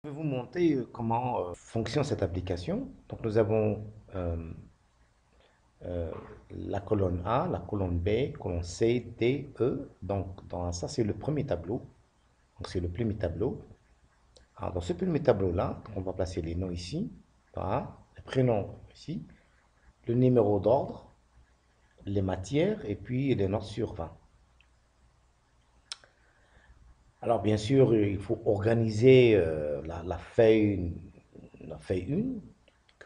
Je vais vous montrer comment fonctionne cette application. Donc nous avons euh, la colonne A, la colonne B, colonne C, D, E. Donc ça c'est le premier tableau. Donc c'est le premier tableau. Alors, dans ce premier tableau-là, on va placer les noms ici, voilà, les prénoms ici, le numéro d'ordre, les matières et puis les notes sur 20. Alors bien sûr, il faut organiser la feuille 1, il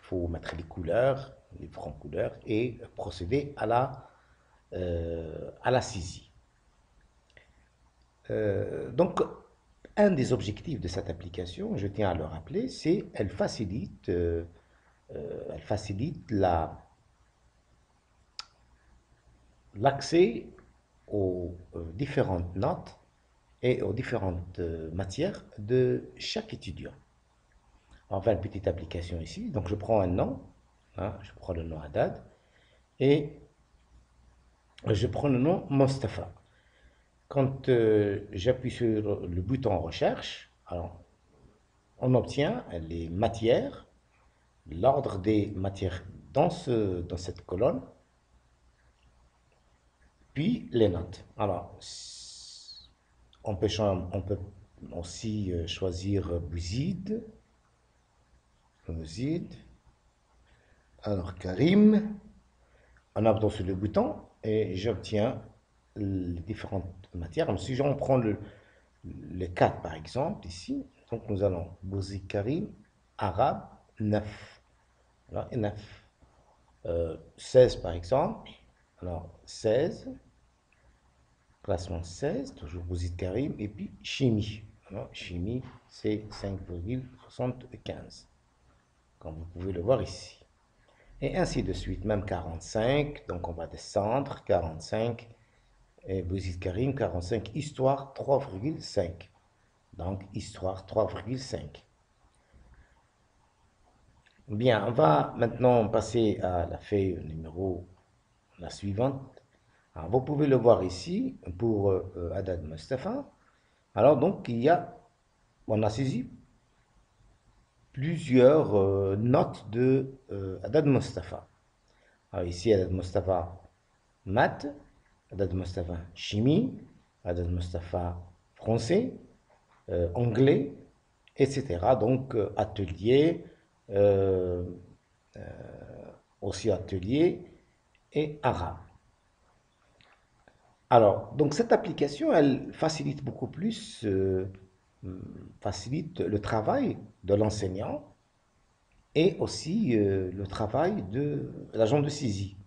faut mettre les couleurs, les différentes couleurs et procéder à la saisie. Donc, un des objectifs de cette application, je tiens à le rappeler, c'est elle facilite l'accès aux différentes notes et aux différentes matières de chaque étudiant. On va faire une petite application ici. Donc je prends un nom, hein, je prends le nom Haddad et je prends le nom Mostafa. Quand j'appuie sur le bouton recherche, alors on obtient les matières, l'ordre des matières dans cette colonne, puis les notes. Alors on peut aussi choisir Bouzid, alors Karim, en appuyant sur le bouton et j'obtiens les différentes matières. Donc, si on prend le 4 par exemple, ici, donc nous allons Bouzid Karim, arabe, 9. Alors, et 9. 16 par exemple, alors 16, classement 16, toujours Bouzid Karim, et puis chimie. Alors, chimie, c'est 5,75, comme vous pouvez le voir ici. Et ainsi de suite, même 45, donc on va descendre, 45, et Bouzid Karim, 45, histoire 3,5. Donc, histoire 3,5. Bien, on va maintenant passer à la feuille numéro, la suivante. Alors, vous pouvez le voir ici, pour Haddad Mustafa. Alors, donc, on a saisi plusieurs notes de Haddad Mustafa. Alors, ici, Haddad Mustafa maths, Haddad Mustafa chimie, Haddad Mustafa français, anglais, etc. Donc atelier, euh, aussi atelier et arabe. Alors, donc cette application, elle facilite beaucoup plus, facilite le travail de l'enseignant et aussi le travail de l'agent de saisie.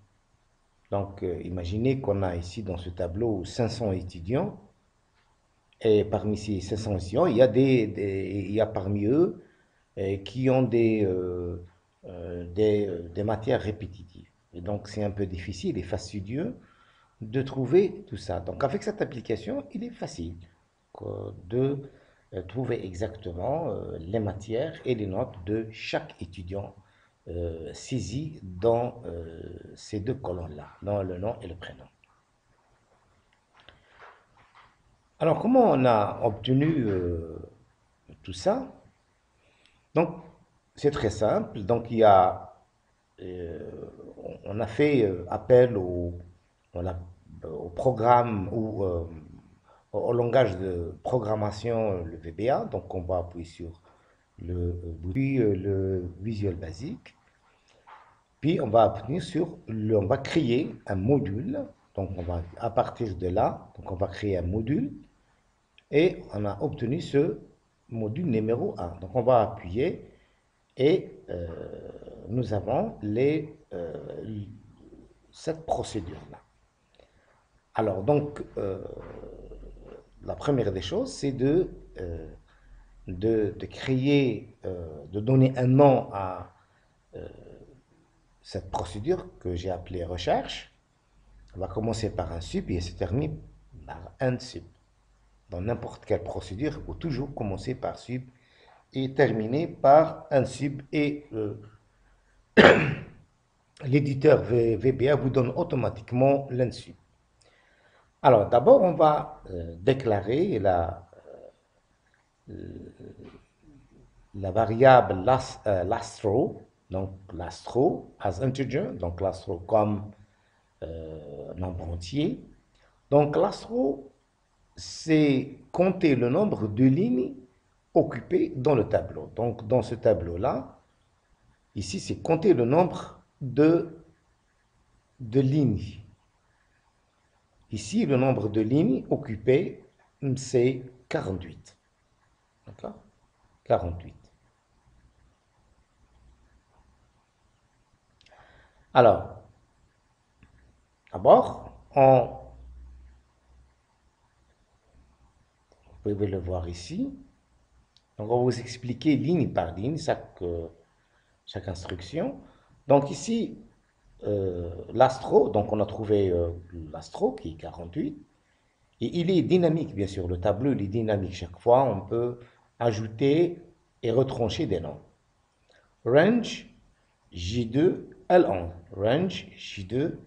Donc, imaginez qu'on a ici dans ce tableau 500 étudiants. Et parmi ces 500 étudiants, il y a parmi eux qui ont des matières répétitives. Et donc, c'est un peu difficile et fastidieux de trouver tout ça. Donc, avec cette application, il est facile de trouver exactement les matières et les notes de chaque étudiant saisi dans ces deux colonnes-là, dans le nom et le prénom. Alors, comment on a obtenu tout ça? Donc, c'est très simple. Donc, euh, on a fait appel voilà, au programme ou au langage de programmation, le VBA. Donc, on va appuyer sur puis le Visual Basic. Puis, on va appuyer on va créer un module. Donc, à partir de là, donc on va créer un module et on a obtenu ce module numéro 1. Donc, on va appuyer et nous avons cette procédure-là. Alors, donc, la première des choses, c'est de créer, de donner un nom à cette procédure que j'ai appelée recherche. On va commencer par un sub et se termine par un sub. Dans n'importe quelle procédure, il faut toujours commencer par sub et terminer par un sub et l'éditeur VBA vous donne automatiquement l'INSU. Alors, d'abord, on va déclarer la variable l'astro, donc l'astro as integer, donc l'astro comme nombre entier. Donc l'astro, c'est compter le nombre de lignes occupées dans le tableau. Donc dans ce tableau-là, ici c'est compter le nombre de lignes. Ici, le nombre de lignes occupées, c'est 48. D'accord? 48. Alors, d'abord, vous pouvez le voir ici. Donc, on va vous expliquer ligne par ligne chaque instruction. Donc ici, l'astro, donc on a trouvé l'astro qui est 48. Et il est dynamique, bien sûr. Le tableau, il est dynamique. Chaque fois, on peut ajouter et retrancher des noms. Range, J2, L11. Range, J2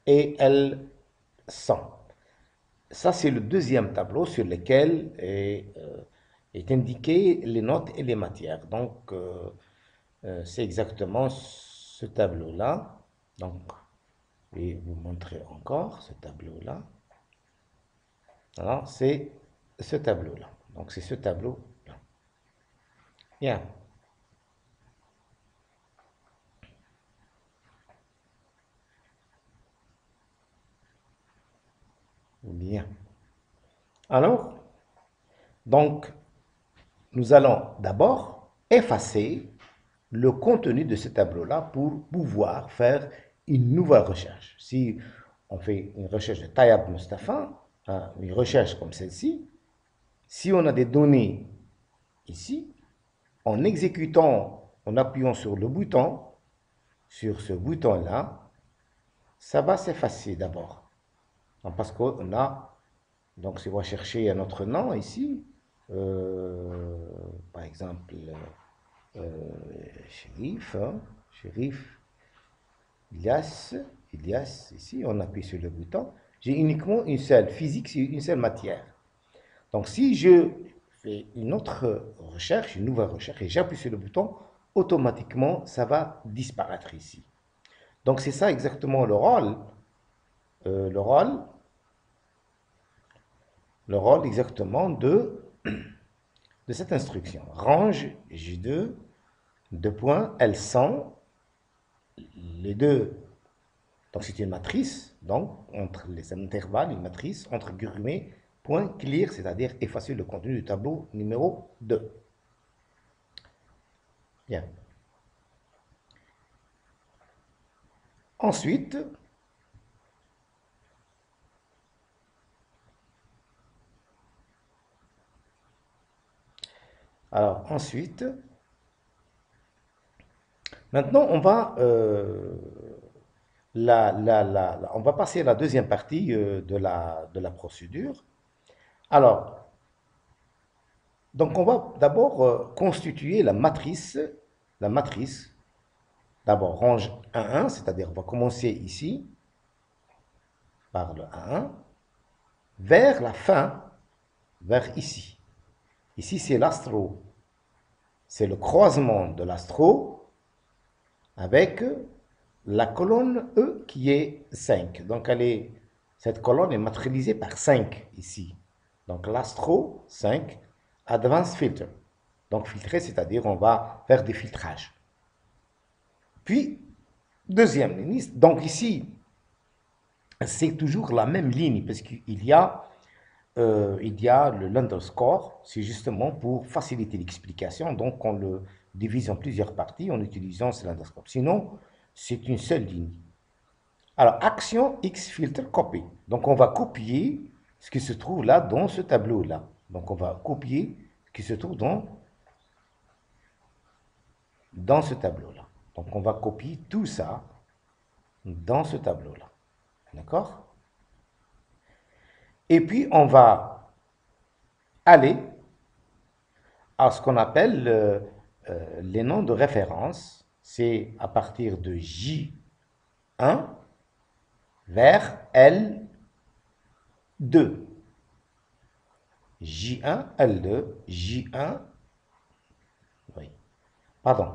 et L100. Ça, c'est le deuxième tableau sur lequel est indiqué les notes et les matières. Donc, c'est exactement ce tableau-là. Donc, je vais vous montrer encore ce tableau-là. Alors, c'est ce tableau-là. Donc, c'est ce tableau-là. Bien. Bien. Alors, donc, nous allons d'abord effacer le contenu de ce tableau-là pour pouvoir faire une nouvelle recherche. Si on fait une recherche de Tayyab Mustafa, une recherche comme celle-ci, si on a des données ici, en exécutant, en appuyant sur le bouton, sur ce bouton-là, ça va s'effacer d'abord. Parce qu'on a, donc si on va chercher un autre nom ici, par exemple, Chérif, hein, Chérif, Ilias, ici, on appuie sur le bouton, j'ai uniquement une seule physique, c'est une seule matière. Donc si je fais une autre recherche, une nouvelle recherche, et j'appuie sur le bouton, automatiquement, ça va disparaître ici. Donc c'est ça exactement le rôle, le rôle exactement de cette instruction. Range J2, deux points, L100, les deux, donc c'est une matrice, donc entre les intervalles, une matrice, entre guillemets, point clear, c'est-à-dire effacer le contenu du tableau numéro 2. Bien. Ensuite, maintenant on va on va passer à la deuxième partie de la procédure. Alors, donc on va d'abord constituer la matrice, d'abord range 1, c'est-à-dire on va commencer ici, par le 1, vers la fin, vers ici. Ici c'est l'astro, c'est le croisement de l'astro avec la colonne E qui est 5. Donc cette colonne est matérialisée par 5 ici. Donc l'astro 5, advanced filter. Donc filtrer, c'est-à-dire on va faire des filtrages. Puis, deuxième ligne, donc ici, c'est toujours la même ligne, parce qu'il y a, l'underscore, c'est justement pour faciliter l'explication, donc on le divise en plusieurs parties en utilisant ce l'underscore. Sinon, c'est une seule ligne. Alors, action X filter copy. Donc, on va copier ce qui se trouve là dans ce tableau-là. Donc, on va copier ce qui se trouve dans ce tableau-là. Donc, on va copier tout ça dans ce tableau-là. D'accord? Et puis, on va aller à ce qu'on appelle les noms de référence. C'est à partir de J1 vers L2. J1, L2, J1, pardon,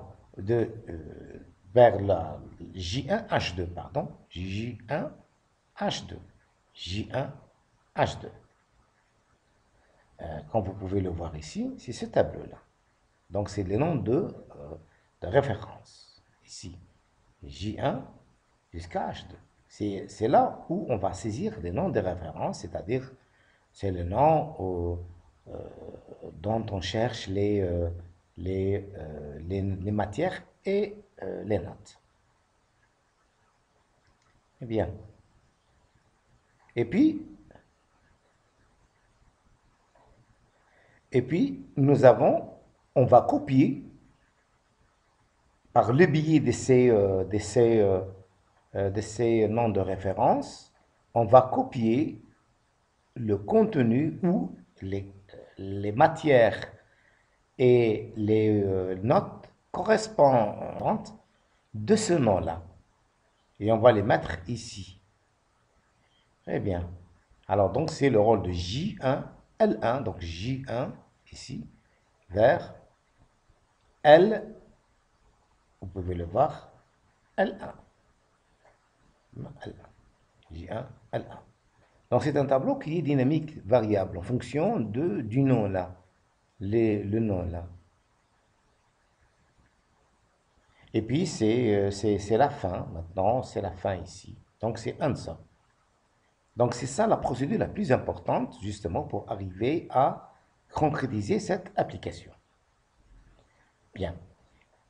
vers la J1H2, pardon, J1H2, J1H2. Comme vous pouvez le voir ici, c'est ce tableau-là. Donc, c'est les noms de référence. Ici, J1 jusqu'à H2. C'est là où on va saisir les noms de référence, c'est-à-dire, c'est le nom dont on cherche les matières et les notes. Eh bien. Et puis, on va copier par le biais de ces noms de référence, on va copier le contenu ou les matières et les notes correspondantes de ce nom-là. Et on va les mettre ici. Très bien. Alors, donc, c'est le rôle de J1, L1, donc J1 ici, vers L, vous pouvez le voir, L1. L1. J1, L1. Donc, c'est un tableau qui est dynamique variable en fonction du nom là, le nom là. Et puis, c'est la fin, maintenant, c'est la fin ici. Donc, c'est answer. Donc, c'est ça la procédure la plus importante, justement, pour arriver à concrétiser cette application. Bien.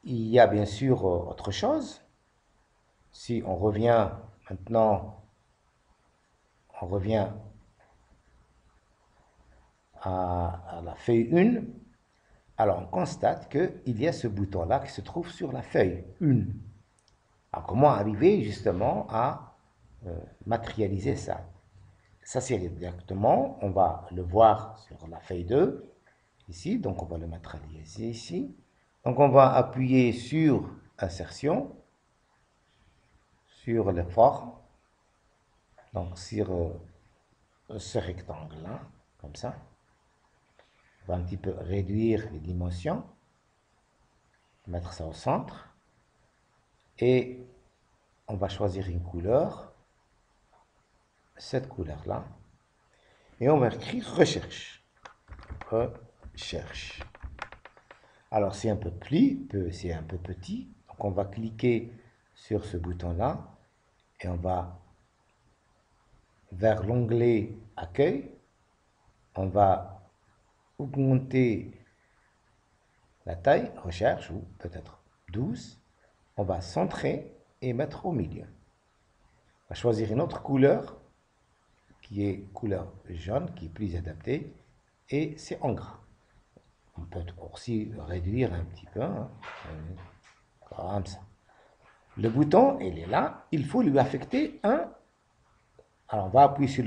Il y a bien sûr autre chose. Si on revient maintenant, on revient à la feuille 1, alors on constate qu'il y a ce bouton-là qui se trouve sur la feuille 1. Alors comment arriver justement à matérialiser ça? Ça c'est directement, on va le voir sur la feuille 2, ici, donc on va le matérialiser ici. Donc on va appuyer sur insertion, sur les formes, donc sur ce rectangle-là, comme ça. On va un petit peu réduire les dimensions, mettre ça au centre, et on va choisir une couleur, cette couleur-là, et on va écrire recherche. Recherche. Alors c'est un peu c'est un peu petit, donc on va cliquer sur ce bouton-là, et on va vers l'onglet accueil, on va augmenter la taille, recherche, ou peut-être 12. On va centrer et mettre au milieu. On va choisir une autre couleur, qui est couleur jaune, qui est plus adaptée, et c'est en gras. On peut aussi réduire un petit peu, hein, comme ça. Le bouton, il est là, il faut lui affecter un. Alors on va appuyer sur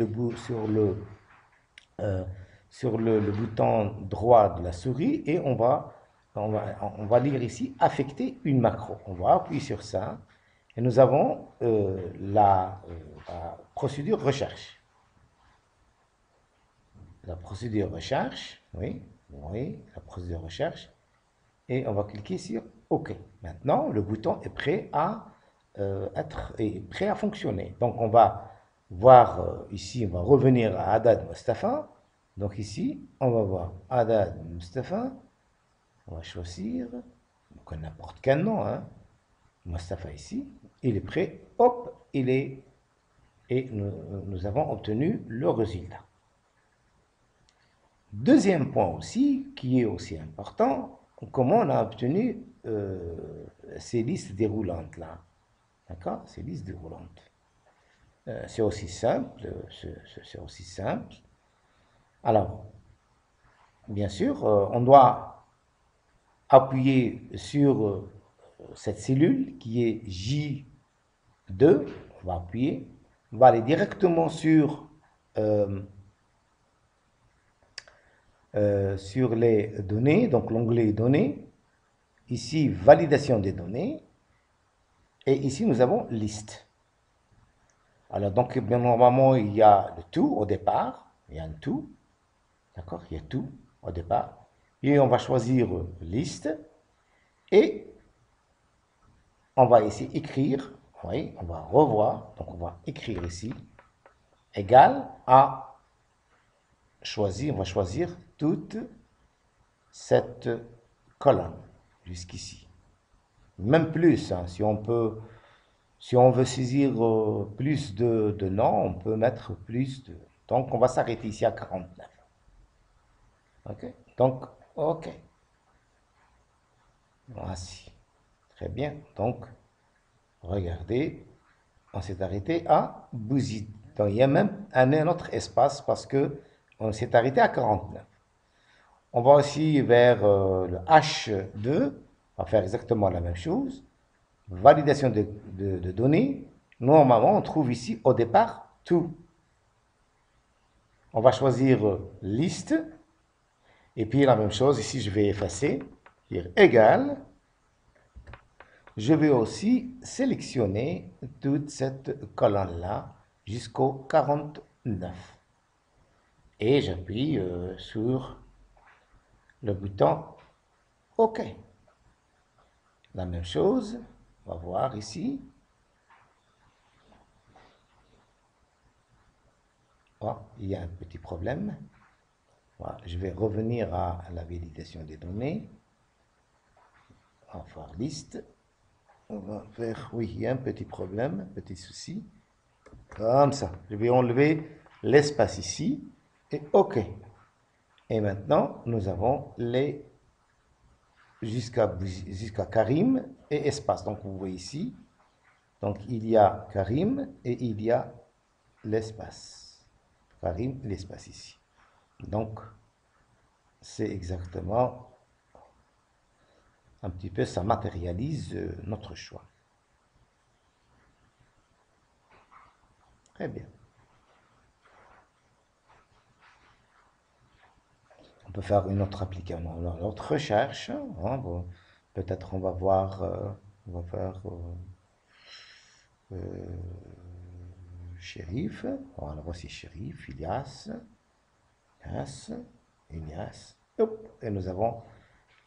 le bouton droit de la souris et on va lire ici affecter une macro. On va appuyer sur ça et nous avons la procédure recherche. La procédure recherche, oui, la procédure recherche. Et on va cliquer sur OK. Maintenant, le bouton est prêt à prêt à fonctionner. Donc on va voir ici, on va revenir à Haddad Mustafa. Donc ici, on va voir Haddad Mustafa. On va choisir n'importe quel nom, hein. Mustafa ici. Il est prêt. Hop, il est. Et nous avons obtenu le résultat. Deuxième point aussi, qui est aussi important, comment on a obtenu ces listes déroulantes là. D'accord? Ces listes déroulantes. C'est aussi simple. C'est aussi simple. Alors, bien sûr, on doit appuyer sur cette cellule qui est J2. On va appuyer. On va aller directement sur les données, donc l'onglet données. Ici, validation des données. Et ici, nous avons liste. Alors, donc, bien normalement, il y a le tout au départ. Il y a un tout. D'accord? Il y a tout au départ. Et on va choisir liste. Et on va ici écrire, oui, on va revoir, donc on va écrire ici, égal à choisir, on va choisir toute cette colonne jusqu'ici. Même plus, hein, si on peut, si on veut saisir plus de noms, on peut mettre plus de... Donc on va s'arrêter ici à 49. Ok? Donc, ok. Voici. Très bien. Donc, regardez, on s'est arrêté à Bouzid. Donc, il y a même un autre espace parce que on s'est arrêté à 49. On va aussi vers le H2. On va faire exactement la même chose. Validation de données. Normalement, on trouve ici au départ tout. On va choisir liste. Et puis la même chose, ici je vais effacer. Dire égal. Je vais aussi sélectionner toute cette colonne-là jusqu'au 49. Et j'appuie sur le bouton OK. La même chose, on va voir ici. Oh, il y a un petit problème. Voilà, je vais revenir à la validation des données. On va faire liste. On va faire, oui, il y a un petit problème, un petit souci. Comme ça. Je vais enlever l'espace ici. Et OK. Et maintenant, nous avons les jusqu'à Karim et espace. Donc, vous voyez ici. Donc, il y a Karim et il y a l'espace. Karim, l'espace ici. Donc, c'est exactement un petit peu, ça matérialise notre choix. Très bien. On peut faire une autre application, une autre recherche. Hein, bon, peut-être on va voir, on va faire shérif. Voilà, voici shérif, Ilias, Ilias. Hop, et nous avons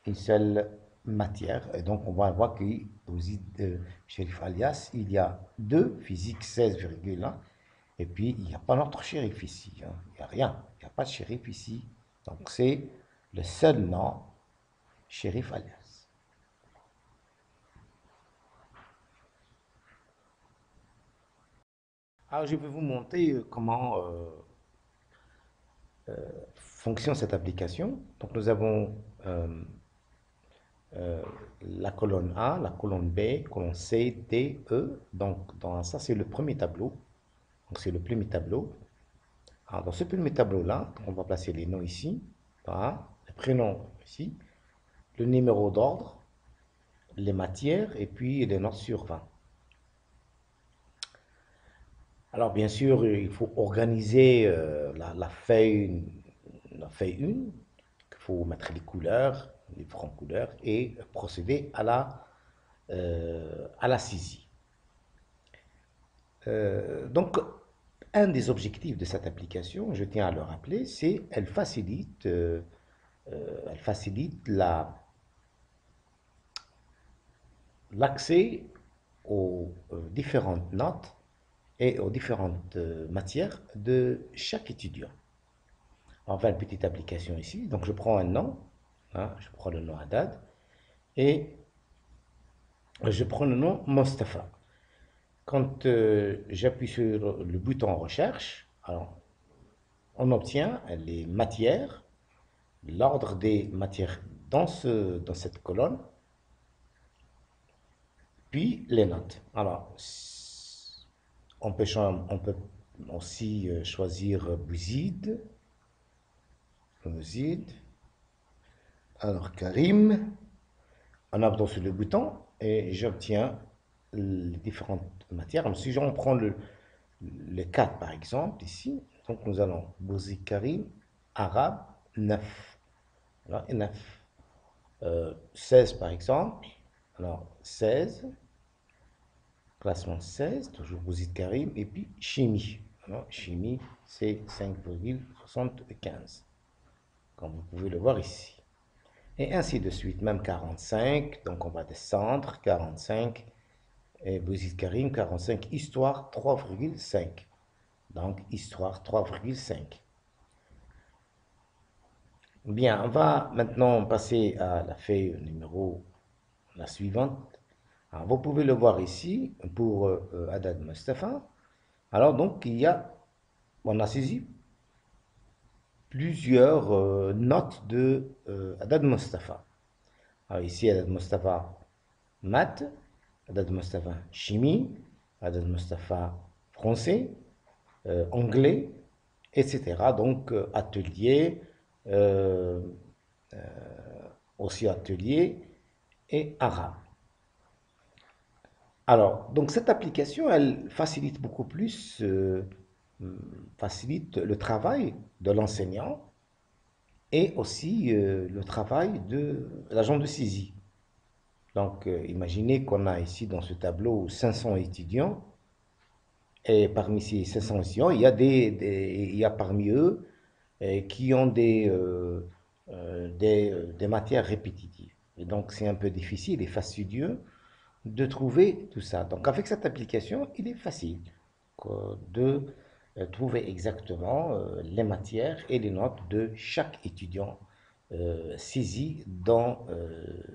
une seule matière. Et donc, on va voir qu'au shérif alias, il y a 2 physique 16,1. Et puis, il n'y a pas notre shérif ici. Hein. Il n'y a rien. Il n'y a pas de shérif ici. Donc, c'est le seul nom, shérif alias. Alors, je vais vous montrer comment fonctionne cette application. Donc, nous avons la colonne A, la colonne B, colonne C, D, E. Donc, dans ça, c'est le premier tableau. Donc, c'est le premier tableau. Alors, dans ce premier tableau-là, on va placer les noms ici, voilà, les prénoms ici, le numéro d'ordre, les matières et puis les notes sur 20. Alors, bien sûr, il faut organiser la feuille 1, il faut mettre les couleurs, les différentes couleurs et procéder à la saisie. Donc, un des objectifs de cette application, je tiens à le rappeler, c'est qu'elle facilite l'accès aux différentes notes et aux différentes matières de chaque étudiant. On va faire une petite application ici. Donc, je prends un nom, hein, je prends le nom Haddad, et je prends le nom Mostafa. Quand j'appuie sur le bouton recherche, alors, on obtient les matières, l'ordre des matières dans cette colonne, puis les notes. Alors, on peut aussi choisir Bouzid. Alors, Karim. En appuyant sur le bouton et j'obtiens les différentes matières. Si on prend le 4 par exemple, ici, donc nous allons Bouzid Karim, arabe, 9. Alors, 9. 16 par exemple. Alors, 16. Classement 16, toujours Bouzid Karim. Et puis, chimie. Alors, chimie, c'est 5,75. Comme vous pouvez le voir ici. et ainsi de suite, même 45, donc on va descendre, 45, et Bouzid Karim, 45, histoire 3,5. Donc, histoire 3,5. Bien, on va maintenant passer à la feuille numéro, la suivante. Alors, vous pouvez le voir ici pour Haddad Mustafa. Alors, donc, on a saisi plusieurs notes de Haddad Mustafa. Alors, ici, Haddad Mustafa maths, Haddad Mustafa chimie, Haddad Mustafa français, anglais, etc. Donc, atelier, euh, aussi atelier et arabe. Alors, donc cette application, elle facilite beaucoup plus, facilite le travail de l'enseignant et aussi le travail de l'agent de saisie. Donc, imaginez qu'on a ici dans ce tableau 500 étudiants et parmi ces 500 étudiants, il y a parmi eux qui ont des matières répétitives. Et donc, c'est un peu difficile et fastidieux de trouver tout ça. Donc, avec cette application, il est facile de trouver exactement les matières et les notes de chaque étudiant saisi dans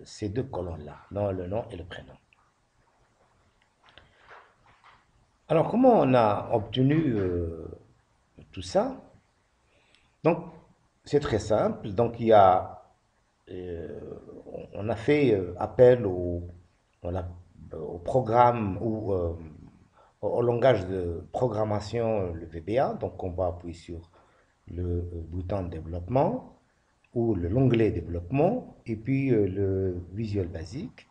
ces deux colonnes-là, dans le nom et le prénom. Alors, comment on a obtenu tout ça? Donc, c'est très simple. Donc, euh, on a fait appel on a- au programme ou au langage de programmation, le VBA. Donc, on va appuyer sur le bouton développement ou l'onglet développement et puis le Visual Basic.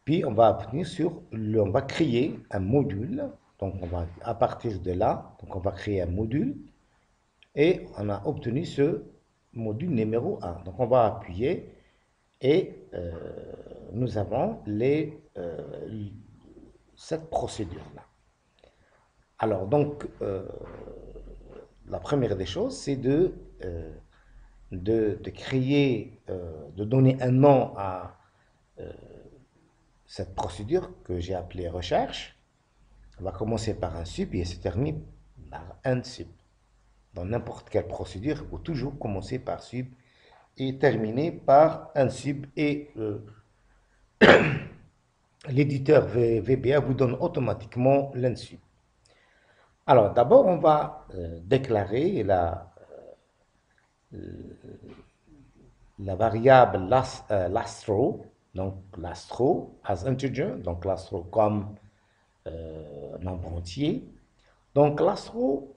Puis, on va créer un module. Donc, à partir de là, donc on va créer un module et on a obtenu ce module numéro 1. Donc, on va appuyer et nous avons cette procédure-là. Alors, donc, la première des choses, c'est de créer, de donner un nom à cette procédure que j'ai appelée recherche. On va commencer par un sub et se termine par un sub. Dans n'importe quelle procédure, il faut toujours commencer par sub et terminer par un sub et l'éditeur VBA vous donne automatiquement l'INSUB. Alors, d'abord, on va déclarer la variable l'astro, donc l'astro as integer, donc l'astro comme nombre entier. Donc, l'astro,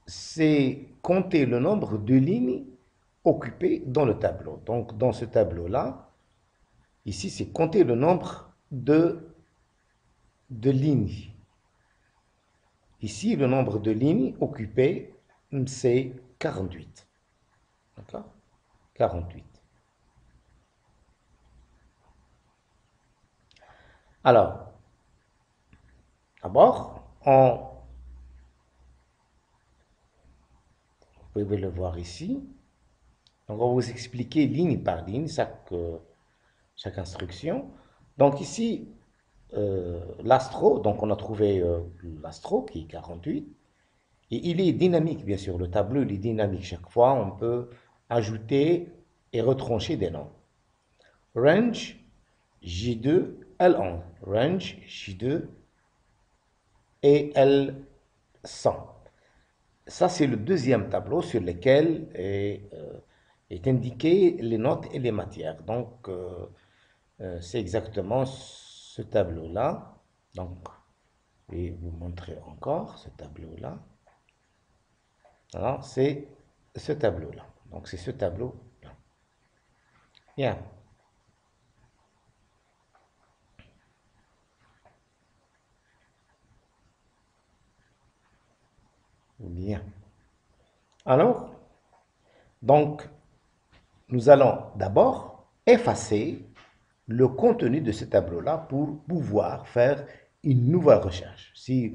c'est compter le nombre de lignes occupées dans le tableau. Donc, dans ce tableau-là, ici, c'est compter le nombre de lignes. Ici, le nombre de lignes occupées, c'est 48. D'accord? 48. Alors, d'abord, vous pouvez le voir ici. Donc, on va vous expliquer ligne par ligne chaque instruction. Donc, ici, l'astro, donc on a trouvé l'astro qui est 48. Et il est dynamique, bien sûr. Le tableau, il est dynamique. Chaque fois, on peut ajouter et retrancher des noms. Range, J2, L11. Range, J2 et L100. Ça, c'est le deuxième tableau sur lequel est indiqué les notes et les matières. Donc, c'est exactement ce tableau-là. Donc, je vais vous montrer encore ce tableau-là. Alors, c'est ce tableau-là. Donc, c'est ce tableau-là. Bien. Bien. Alors, donc, nous allons d'abord effacer le contenu de ce tableau-là pour pouvoir faire une nouvelle recherche. Si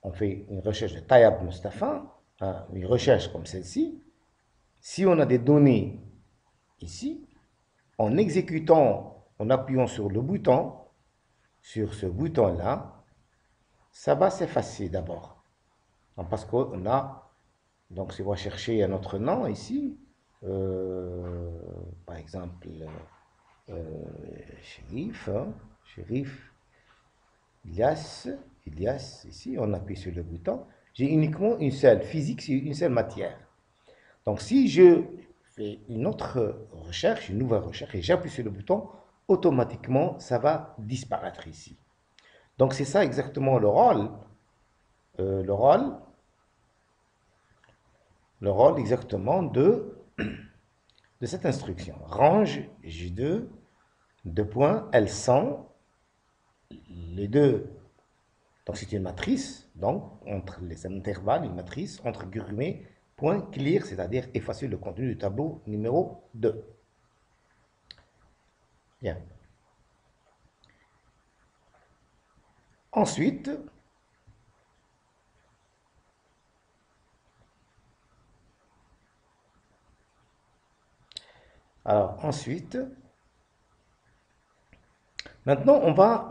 on fait une recherche de Tayyab Mustafa, une recherche comme celle-ci, si on a des données ici, en exécutant, en appuyant sur le bouton, sur ce bouton-là, ça va s'effacer d'abord. Parce qu'on a, donc si on va chercher un autre nom ici, par exemple, Chérif, hein, Chérif, Ilias, ici, on appuie sur le bouton, j'ai uniquement une seule physique, c'est une seule matière. Donc si je fais une autre recherche, une nouvelle recherche, et j'appuie sur le bouton, automatiquement, ça va disparaître ici. Donc c'est ça exactement le rôle, euh, le rôle, le rôle exactement de cette instruction. Range J2, deux points, L100, les deux, donc c'est une matrice, donc entre les intervalles, une matrice, entre guillemets, point clear, c'est-à-dire effacer le contenu du tableau numéro 2. Bien. Ensuite, maintenant on va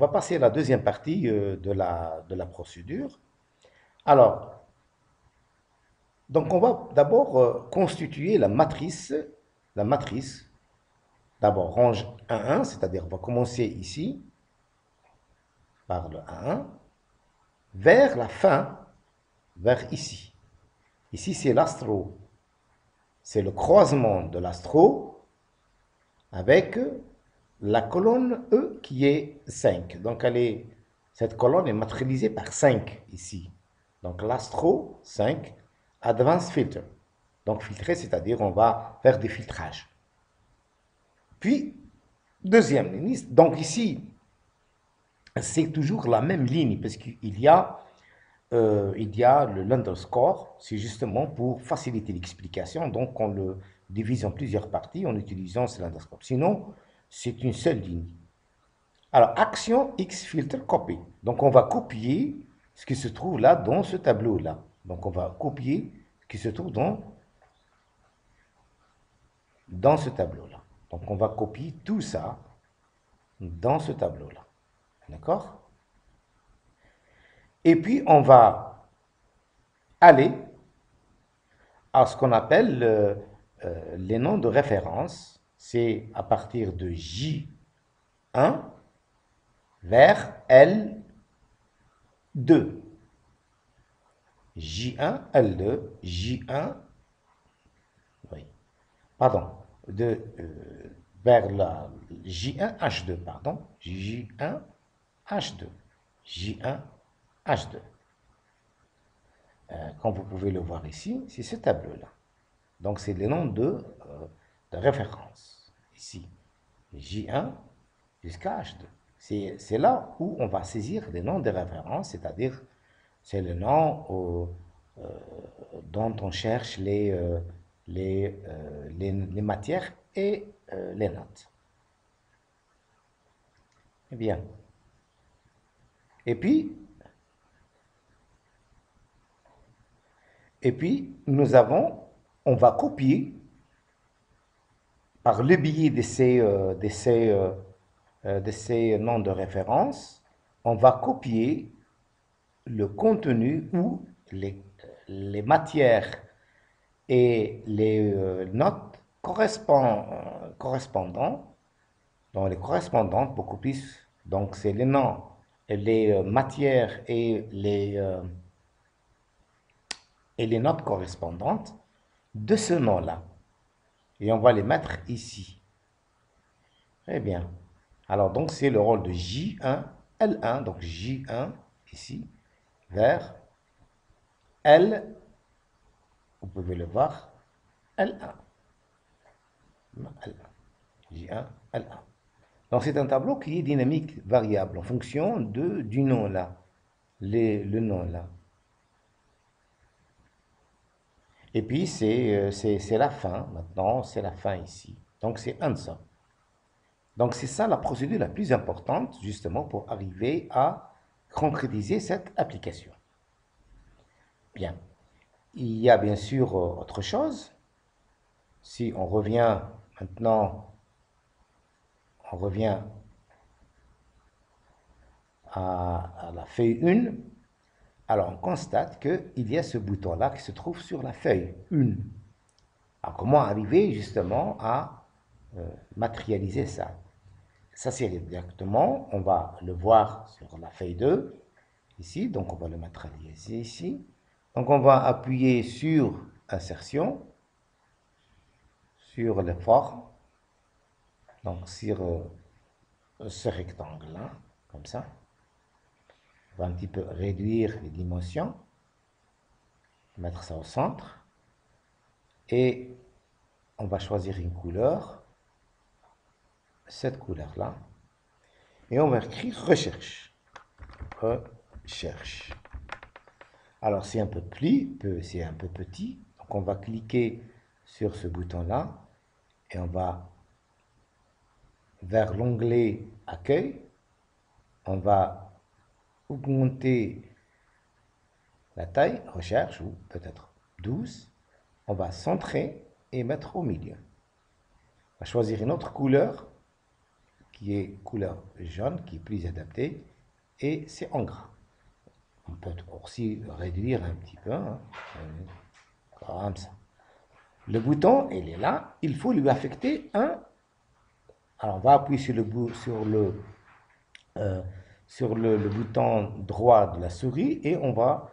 passer à la deuxième partie de la procédure. Alors, donc on va d'abord constituer la matrice, d'abord range 1, 1, c'est-à-dire on va commencer ici, par le 1, vers la fin, vers ici. Ici c'est l'astro, c'est le croisement de l'astro avec la colonne E qui est 5. Donc cette colonne est matérialisée par 5 ici. Donc l'astro 5, advanced filter. Donc filtrer, c'est-à-dire on va faire des filtrages. Puis, deuxième ligne, donc ici, c'est toujours la même ligne parce qu'il y a, l'underscore, c'est justement pour faciliter l'explication. Donc on le divise en plusieurs parties en utilisant cet underscore. Sinon, c'est une seule ligne. Alors, action X filter copy. Donc on va copier ce qui se trouve là dans ce tableau-là. Donc on va copier ce qui se trouve dans ce tableau-là. Donc on va copier tout ça dans ce tableau-là. D'accord? Et puis on va aller à ce qu'on appelle les noms de référence. C'est à partir de J1 vers L2. J1, L2, J1, oui, pardon, vers la J1, H2, pardon, J1, H2, J1, H2. Comme vous pouvez le voir ici, c'est ce tableau-là. Donc, c'est les noms de référence. Ici, J1 jusqu'à H2. C'est là où on va saisir les noms de référence, c'est-à-dire, c'est le nom dont on cherche les matières et les notes. Eh bien. Et puis, on va copier par le biais de ces noms de référence, on va copier le contenu ou les matières et les notes correspondants, donc les correspondantes beaucoup plus, donc c'est les noms, les matières et les notes correspondantes de ce nom-là. Et on va les mettre ici. Très bien. Alors, donc, c'est le rôle de J1, L1, donc J1, ici, vers L, vous pouvez le voir, L1. L1. J1, L1. Donc, c'est un tableau qui est dynamique variable en fonction du nom là, le nom là. Et puis, c'est la fin, maintenant, c'est la fin ici. Donc, c'est answer. Donc, c'est ça la procédure la plus importante, justement, pour arriver à concrétiser cette application. Bien. Il y a bien sûr autre chose. si on revient maintenant, on revient à la feuille 1, alors on constate qu'il y a ce bouton-là qui se trouve sur la feuille 1. Alors comment arriver justement à matérialiser ça? Ça c'est directement, on va le voir sur la feuille 2, ici, donc on va le matérialiser ici. Donc on va appuyer sur insertion, sur les formes, donc sur ce rectangle-là, comme ça. On va un petit peu réduire les dimensions, mettre ça au centre, et on va choisir une couleur, cette couleur-là, et on va écrire recherche. Recherche. Alors c'est un peu c'est un peu petit, donc on va cliquer sur ce bouton-là, et on va vers l'onglet accueil, on va augmenter la taille, recherche, ou peut-être 12, on va centrer et mettre au milieu. On va choisir une autre couleur, qui est couleur jaune, qui est plus adaptée, et c'est en gras. On peut aussi réduire un petit peu, hein, comme ça. Le bouton, il est là, il faut lui affecter un. Alors on va appuyer sur le bouton droit de la souris et on va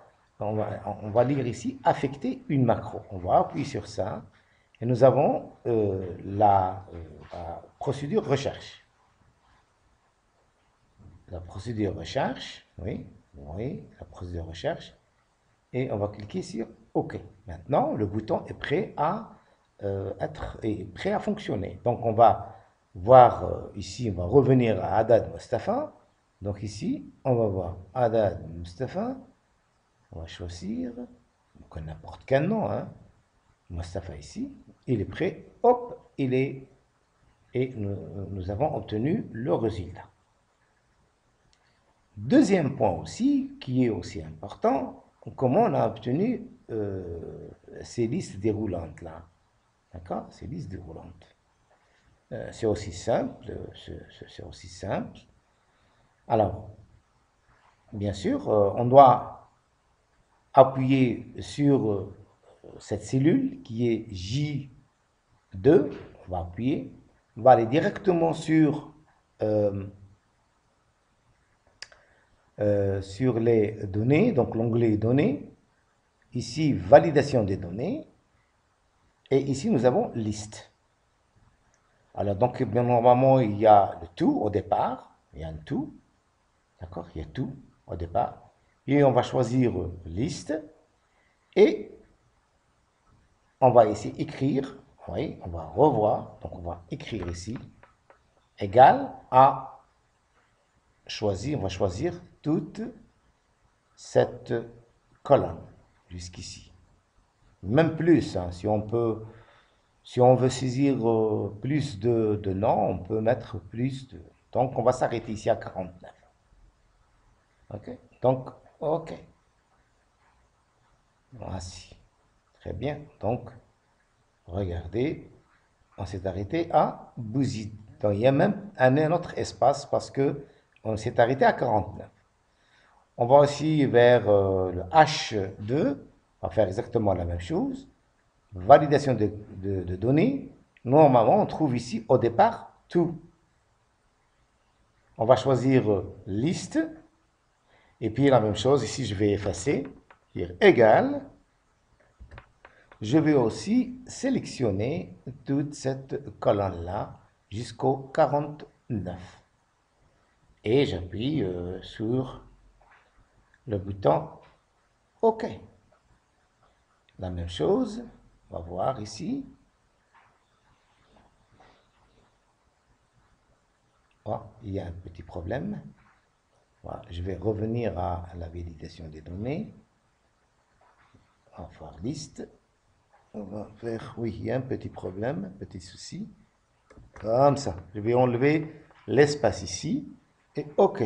lire ici affecter une macro. On va appuyer sur ça et nous avons la procédure recherche. La procédure recherche, oui, la procédure recherche. Et on va cliquer sur OK. Maintenant, le bouton est prêt à fonctionner. Donc, on va voir ici, on va revenir à Haddad Mustafa. Donc ici, on va voir Haddad Mustafa. On va choisir n'importe quel nom, hein. Mustafa ici. Il est prêt. Hop, il est. Et nous avons obtenu le résultat. Deuxième point aussi, qui est aussi important, comment on a obtenu ces listes déroulantes là. D'accord? Ces listes déroulantes. C'est aussi simple. C'est aussi simple. Alors, bien sûr, on doit appuyer sur cette cellule qui est J2. On va appuyer. On va aller directement sur les données, donc l'onglet données, ici validation des données, et ici nous avons liste. Alors donc bien normalement il y a le tout au départ, il y a un tout, d'accord, il y a tout au départ, et on va choisir liste, et on va ici écrire, oui, on va revoir, donc on va écrire ici, égal à choisir, on va choisir toute cette colonne jusqu'ici. Même plus, hein, si on veut saisir plus de noms, on peut mettre plus de. Donc on va s'arrêter ici à 49. Ok? Donc, ok. Voici. Très bien. Donc, regardez, on s'est arrêté à Bouzid. Donc, il y a même un autre espace parce que on s'est arrêté à 49. On va aussi vers le H2. On va faire exactement la même chose. Validation de données. Normalement, on trouve ici au départ tout. On va choisir liste. Et puis la même chose, ici je vais effacer. Dire égal. Je vais aussi sélectionner toute cette colonne-là jusqu'au 49. Et j'appuie sur le bouton OK. La même chose, on va voir ici. Oh, il y a un petit problème. Voilà, je vais revenir à la validation des données. On va faire liste. On va faire, oui, il y a un petit problème, un petit souci. Comme ça. Je vais enlever l'espace ici. Et OK.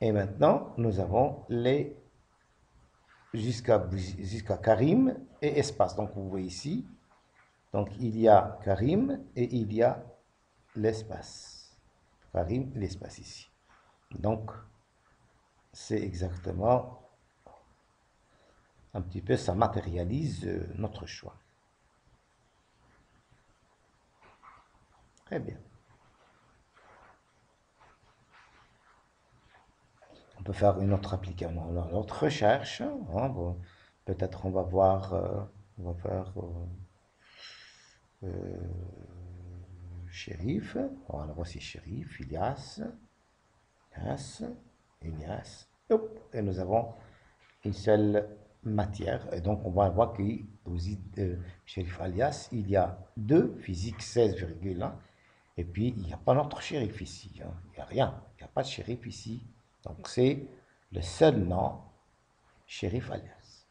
Et maintenant, nous avons les jusqu'à Karim et espace. Donc, vous voyez ici. Donc, il y a Karim et il y a l'espace. Karim, l'espace ici. Donc, c'est exactement un petit peu, ça matérialise notre choix. Très bien. On peut faire une autre application, une autre recherche. Hein, bon, peut-être on va faire shérif. Voilà, voici shérif, Ilias, Ignace, Ignace. Hop, et nous avons une seule matière. Et donc, on va voir que shérif alias, il y a deux physique 16,1. Et puis, il n'y a pas notre shérif ici. Hein. Il n'y a rien. Il n'y a pas de shérif ici. Donc, c'est le seul nom, shérif alias.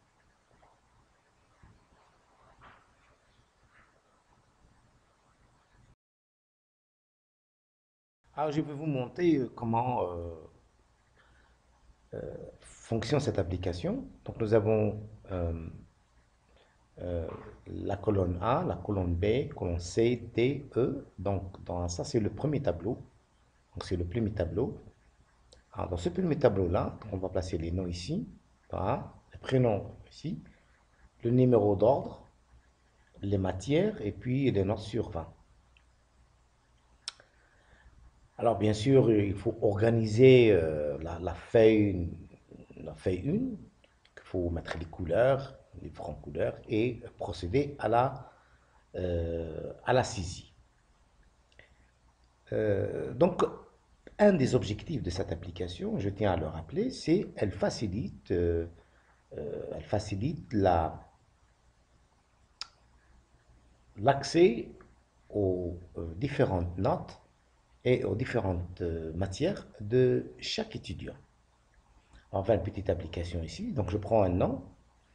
Alors, je vais vous montrer comment fonctionne cette application. Donc, nous avons euh, la colonne A, la colonne B, colonne C, D, E. Donc, ça, c'est le premier tableau. Donc, c'est le premier tableau. Alors, dans ce premier tableau-là, on va placer les noms ici, voilà, les prénoms ici, le numéro d'ordre, les matières et puis les notes sur 20. Alors, bien sûr, il faut organiser la feuille 1, il faut mettre les couleurs, les différentes couleurs et procéder à la saisie. Donc, un des objectifs de cette application, je tiens à le rappeler, c'est elle facilite l'accès aux différentes notes et aux différentes matières de chaque étudiant. On va faire une petite application ici. Donc, je prends un nom,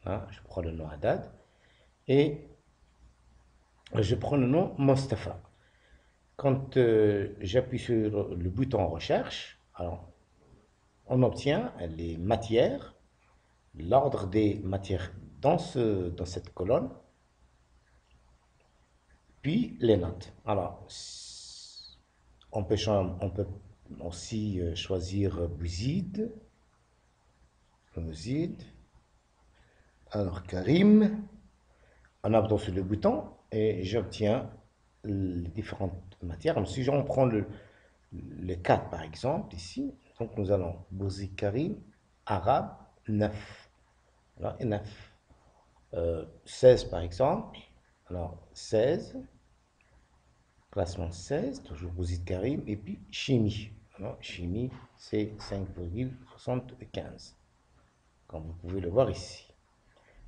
hein, je prends le nom Haddad, et je prends le nom Mostafa. Quand j'appuie sur le bouton recherche, alors, on obtient les matières, l'ordre des matières dans cette colonne, puis les notes. Alors, on peut aussi choisir Bouzid, alors Karim, en appuyant sur le bouton et j'obtiens les différentes matières. Si on prend le 4 par exemple, ici, donc nous allons Bouzid Karim, arabe, 9. Alors, et 9. 16 par exemple, alors 16, classement 16, toujours Bouzid Karim, et puis chimie. Alors, chimie, c'est 5,75, comme vous pouvez le voir ici.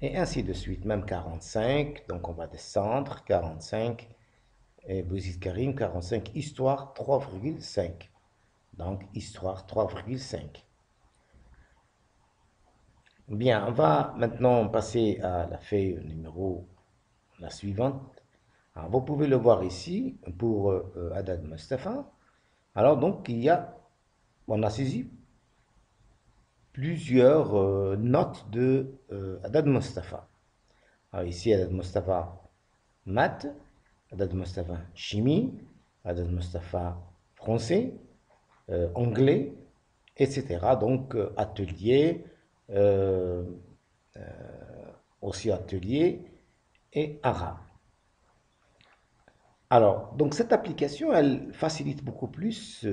Et ainsi de suite, même 45, donc on va descendre, 45, et Bouzid Karim, 45, histoire 3,5. Donc, histoire 3,5. Bien, on va maintenant passer à la feuille numéro, la suivante. Alors, vous pouvez le voir ici pour Haddad Mustafa. Alors, donc, on a saisi plusieurs notes de Haddad Mustafa. Alors, ici, Haddad Mustafa maths, Haddad Mustafa chimie, Haddad Mustafa français, anglais, etc. Donc, atelier, euh, aussi atelier et arabe. Alors, donc cette application, elle facilite beaucoup plus,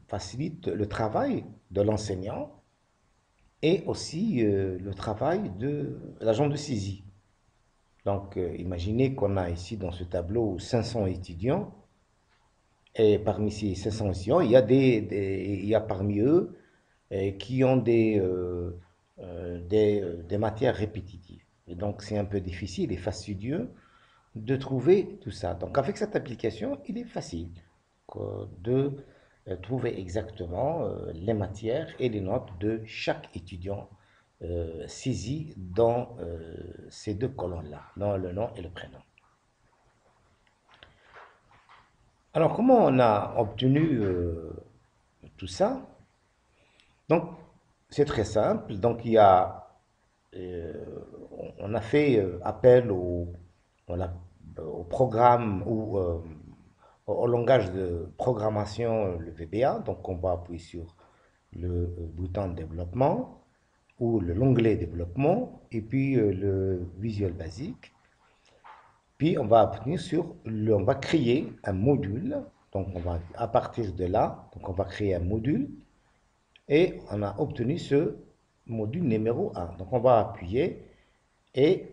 facilite le travail de l'enseignant et aussi le travail de l'agent de saisie. Donc, imaginez qu'on a ici dans ce tableau 500 étudiants et parmi ces 500 étudiants, il y a parmi eux qui ont des matières répétitives. Et donc, c'est un peu difficile et fastidieux de trouver tout ça. Donc avec cette application, il est facile de trouver exactement les matières et les notes de chaque étudiant saisi dans ces deux colonnes-là, dans le nom et le prénom. Alors comment on a obtenu tout ça? Donc c'est très simple. Donc euh, on a fait appel voilà, au programme ou au langage de programmation, le VBA. Donc, on va appuyer sur le bouton développement ou l'onglet développement et puis le Visual Basic. Puis, on va appuyer sur on va créer un module. Donc, à partir de là, donc on va créer un module et on a obtenu ce module numéro 1. Donc, on va appuyer et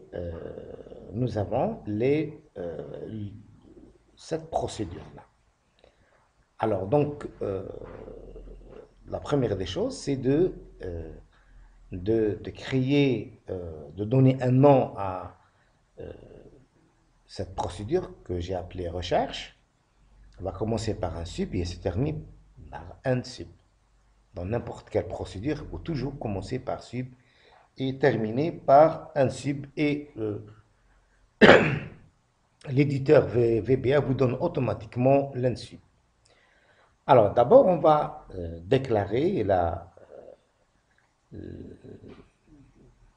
nous avons cette procédure-là. Alors, donc, la première des choses, c'est de créer, de donner un nom à cette procédure que j'ai appelée recherche. On va commencer par un sub et se termine par un sub. Dans n'importe quelle procédure, il faut toujours commencer par sub et terminer par un sub et l'éditeur VBA vous donne automatiquement l'INSUB. Alors, d'abord, on va déclarer la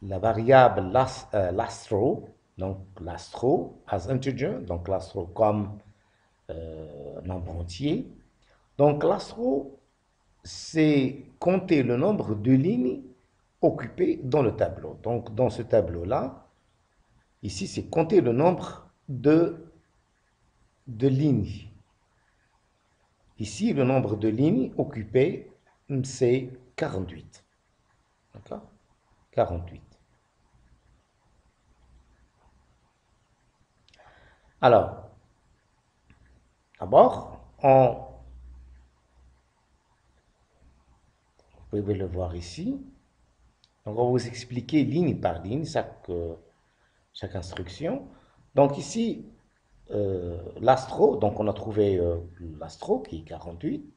variable lastro, donc lastro as integer, donc lastro comme nombre entier. Donc, lastro, c'est compter le nombre de lignes occupées dans le tableau. Donc, dans ce tableau-là, ici, c'est compter le nombre de lignes. Ici, le nombre de lignes occupées, c'est 48. D'accord? 48. Alors, d'abord, vous pouvez le voir ici. Donc, on va vous expliquer ligne par ligne chaque instruction. Donc, ici, l'astro, donc on a trouvé l'astro qui est 48.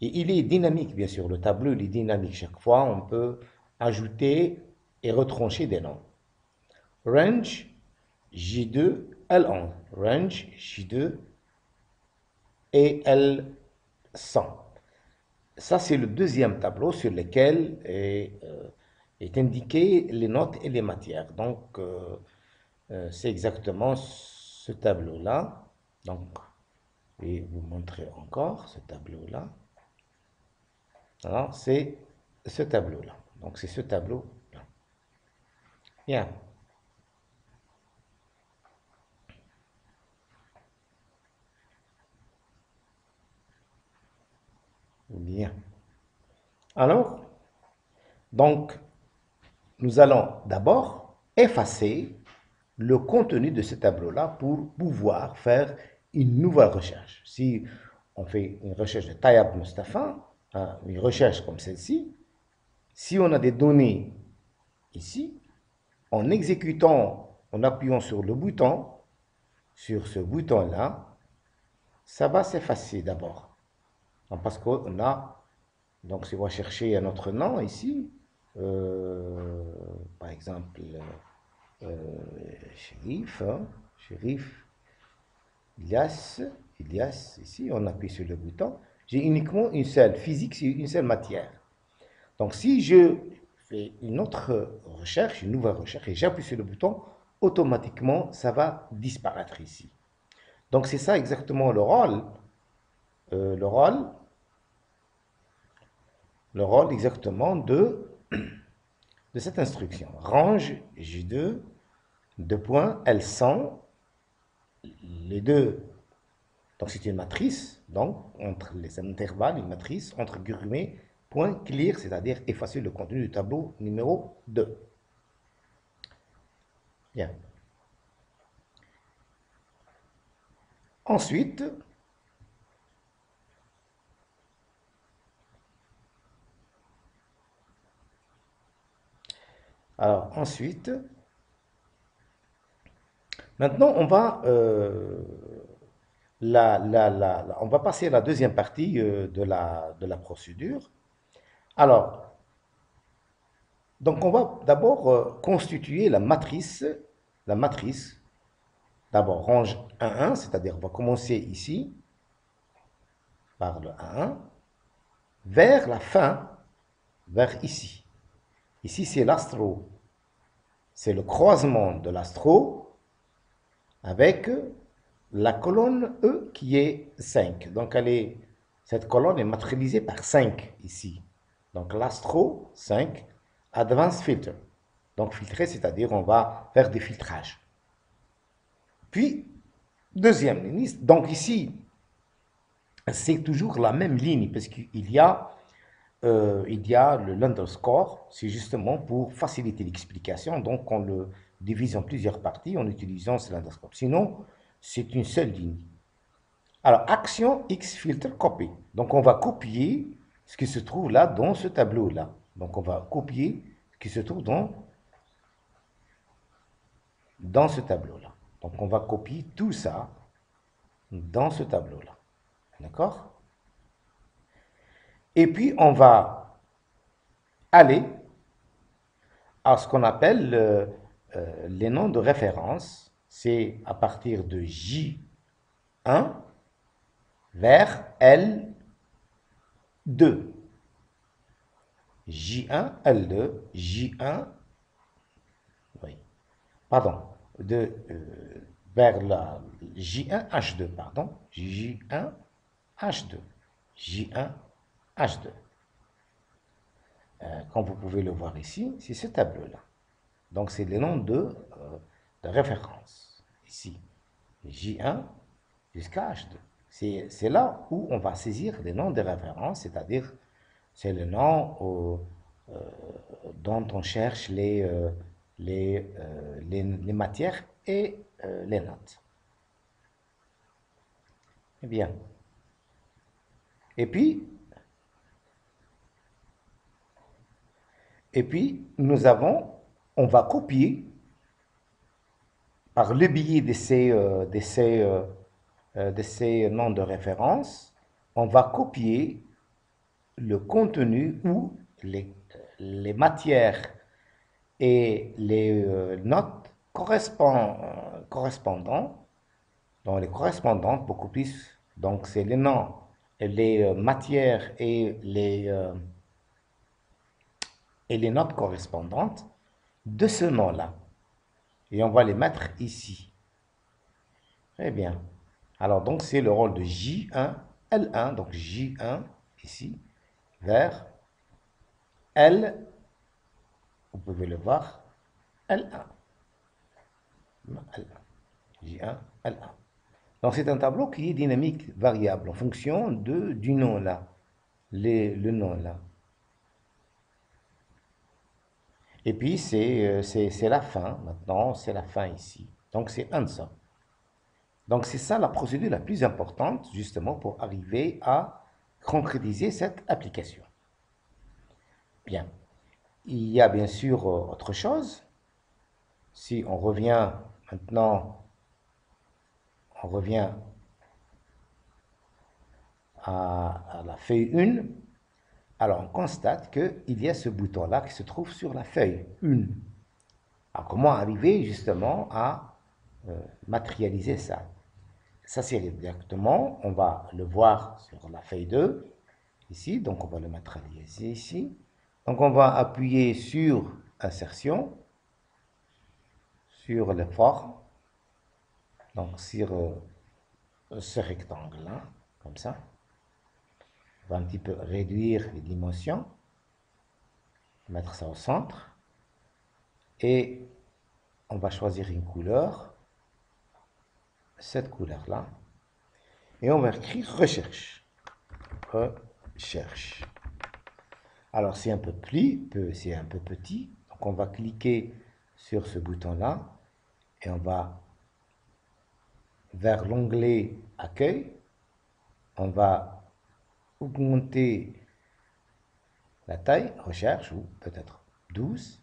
Et il est dynamique, bien sûr. Le tableau il est dynamique. Chaque fois, on peut ajouter et retrancher des noms. Range J2, L11. Range J2 et L100. Ça, c'est le deuxième tableau sur lequel est indiqué les notes et les matières. Donc, c'est exactement ce tableau-là. Donc, je vais vous montrer encore ce tableau-là. Alors, c'est ce tableau-là. Donc, c'est ce tableau-là. Bien. Bien. Alors, donc, nous allons d'abord effacer le contenu de ce tableau-là pour pouvoir faire une nouvelle recherche. Si on fait une recherche de Tayyab Mustafa, une recherche comme celle-ci, si on a des données ici, en exécutant, en appuyant sur le bouton, sur ce bouton-là, ça va s'effacer d'abord. Parce qu'on a, donc si on va chercher un autre nom ici, par exemple, Chérif, Chérif, Ilias, ici, on appuie sur le bouton, j'ai uniquement une seule physique, c'est une seule matière. Donc si je fais une autre recherche, une nouvelle recherche, et j'appuie sur le bouton, automatiquement, ça va disparaître ici. Donc c'est ça exactement le rôle exactement de cette instruction. Range J2, L100, les deux, donc c'est une matrice, donc entre les intervalles, une matrice entre guillemets, point clear, c'est-à-dire effacer le contenu du tableau numéro 2. Bien. Ensuite, maintenant on va on va passer à la deuxième partie de la procédure. Alors, donc on va d'abord constituer la matrice, d'abord range 1, 1, c'est-à-dire on va commencer ici, par le 1, vers la fin, vers ici. Ici c'est l'astro, c'est le croisement de l'astro avec la colonne E qui est 5. Donc cette colonne est matérialisée par 5 ici. Donc l'astro 5, advanced filter. Donc filtrer, c'est-à-dire on va faire des filtrages. Puis, deuxième ligne, donc ici, c'est toujours la même ligne, parce qu'il y a, l'underscore, c'est justement pour faciliter l'explication, donc on le divise en plusieurs parties en utilisant cet underscore. Sinon, c'est une seule ligne. Alors, action X filtre copy. Donc, on va copier ce qui se trouve là dans ce tableau-là. Donc, on va copier ce qui se trouve dans ce tableau-là. Donc, on va copier tout ça dans ce tableau-là. D'accord? Et puis, on va aller à ce qu'on appelle les noms de référence. C'est à partir de J1 vers L2. J1, L2, J1, oui, pardon, vers la J1, H2, pardon, J1, H2, J1, H2. Comme vous pouvez le voir ici, c'est ce tableau-là. Donc, c'est le nom de référence, ici, J1 jusqu'à H2. C'est là où on va saisir les noms de référence, c'est-à-dire, c'est le nom dont on cherche les matières et les notes. Eh bien. Et puis, on va copier par le biais de ces noms de référence, on va copier le contenu ou les matières et les notes correspondants, donc les correspondantes beaucoup plus, donc c'est les noms, les matières et les notes correspondantes de ce nom-là. Et on va les mettre ici. Très bien. Alors, donc, c'est le rôle de J1, L1, donc J1, ici, vers L, vous pouvez le voir, L1. L1. J1, L1. Donc, c'est un tableau qui est dynamique, variable, en fonction du nom là, le nom là. Et puis, c'est la fin, maintenant, c'est la fin ici. Donc, c'est answer. Donc, c'est ça la procédure la plus importante, justement, pour arriver à concrétiser cette application. Bien. Il y a bien sûr autre chose. Si on revient maintenant, on revient à la feuille 1, alors on constate qu'il y a ce bouton-là qui se trouve sur la feuille 1. Alors, comment arriver justement à matérialiser ça? Ça, c'est directement, on va le voir sur la feuille 2, ici, donc on va le matérialiser ici. Donc, on va appuyer sur insertion, sur les formes, donc sur ce rectangle-là, comme ça. On va un petit peu réduire les dimensions, mettre ça au centre, et on va choisir une couleur, cette couleur-là, et on va écrire recherche. Recherche. Alors, c'est un peu c'est un peu petit, donc on va cliquer sur ce bouton-là, et on va vers l'onglet Accueil, on va augmenter la taille, recherche, ou peut-être 12,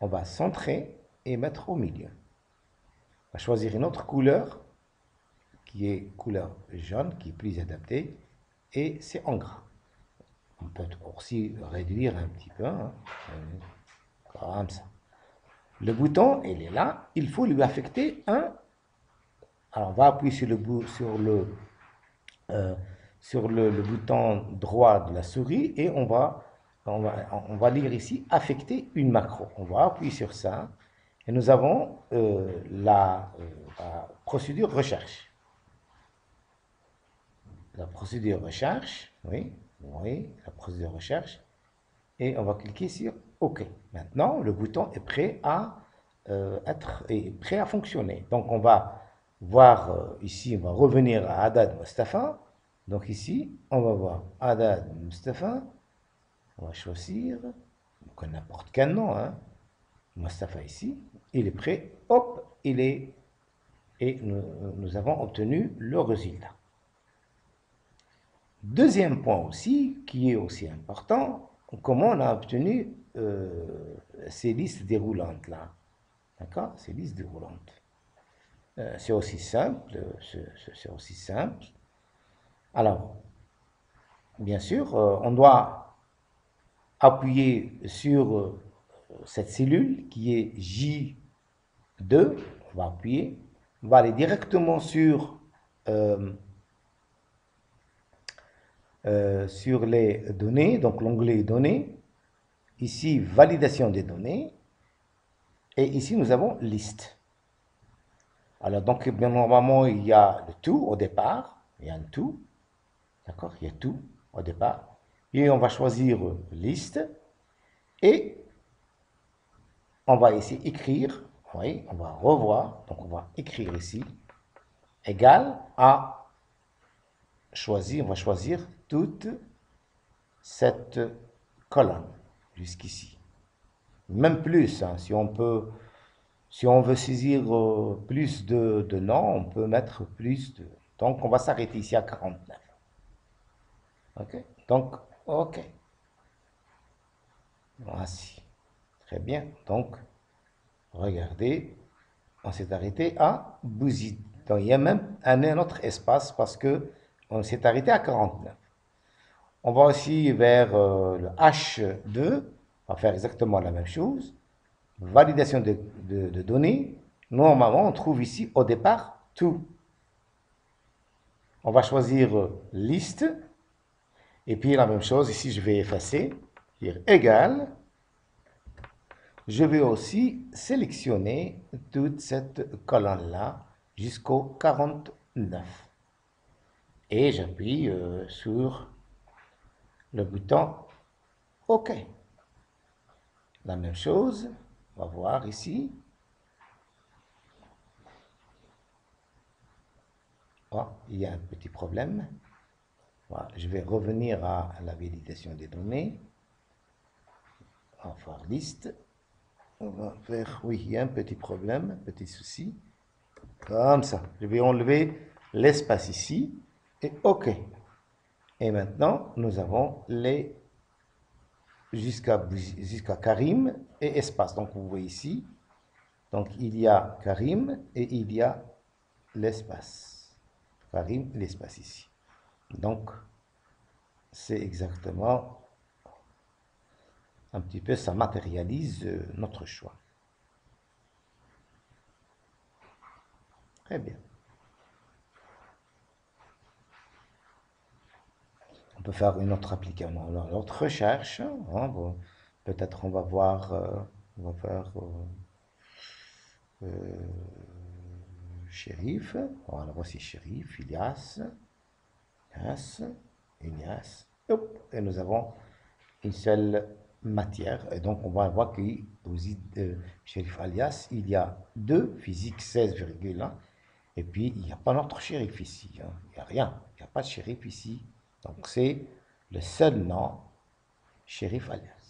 on va centrer et mettre au milieu. On va choisir une autre couleur, qui est couleur jaune, qui est plus adaptée, et c'est en gras. On peut aussi réduire un petit peu, hein, comme ça. Le bouton, il est là, il faut lui affecter un. Alors, on va appuyer sur le bouton droit de la souris et on va lire ici affecter une macro. On va appuyer sur ça Et nous avons la procédure recherche. La procédure recherche, oui, oui, la procédure recherche. Et on va cliquer sur OK. Maintenant, le bouton est prêt à prêt à fonctionner. Donc, on va voir ici, on va revenir à Haddad Mustafa. Donc ici, on va voir Haddad Mustafa. On va choisir n'importe quel nom, hein. Mustafa ici. Il est prêt. Hop, il est. Et nous avons obtenu le résultat. Deuxième point aussi, qui est aussi important, comment on a obtenu ces listes déroulantes là. D'accord? Ces listes déroulantes. C'est aussi simple. C'est aussi simple. Alors, bien sûr, on doit appuyer sur cette cellule qui est J2. On va appuyer. On va aller directement sur les données, donc l'onglet données, ici validation des données, et ici nous avons liste. Alors donc bien normalement il y a le tout au départ, il y a un tout, d'accord, il y a tout au départ, et on va choisir liste, et on va ici écrire, oui, on va revoir, donc on va écrire ici, égal à choisir, on va choisir toute cette colonne jusqu'ici. Même plus, hein, si on veut saisir plus de noms, on peut mettre plus de. Donc on va s'arrêter ici à 49. Ok? Donc, ok. Voici. Très bien. Donc, regardez, on s'est arrêté à Bouzid. Donc, il y a même un autre espace parce que on s'est arrêté à 49. On va aussi vers le H2. On va faire exactement la même chose. Validation de données. Normalement, on trouve ici au départ tout. On va choisir liste. Et puis la même chose, ici je vais effacer, dire égal. Je vais aussi sélectionner toute cette colonne-là jusqu'au 49. Et j'appuie sur le bouton OK. La même chose, on va voir ici. Oh, il y a un petit problème. Voilà, je vais revenir à la validation des données. On va faire liste. On va faire, oui, il y a un petit problème, un petit souci. Comme ça. Je vais enlever l'espace ici. Et OK. Et maintenant, nous avons les jusqu'à Karim et espace. Donc, vous voyez ici. Donc, il y a Karim et il y a l'espace. Karim, l'espace ici. Donc, c'est exactement un petit peu, ça matérialise notre choix. Très bien. On peut faire une autre application, une autre recherche. Hein, bon, peut-être on va voir, on va faire shérif. Voilà, voici shérif, Ilias, Ilias, et nous avons une seule matière. Et donc, on va voir qu'au shérif alias, il y a 2, physique 16,1. Et puis, il n'y a pas notre shérif ici. Hein. Il n'y a rien. Il n'y a pas de shérif ici. Donc, c'est le seul nom, shérif alias.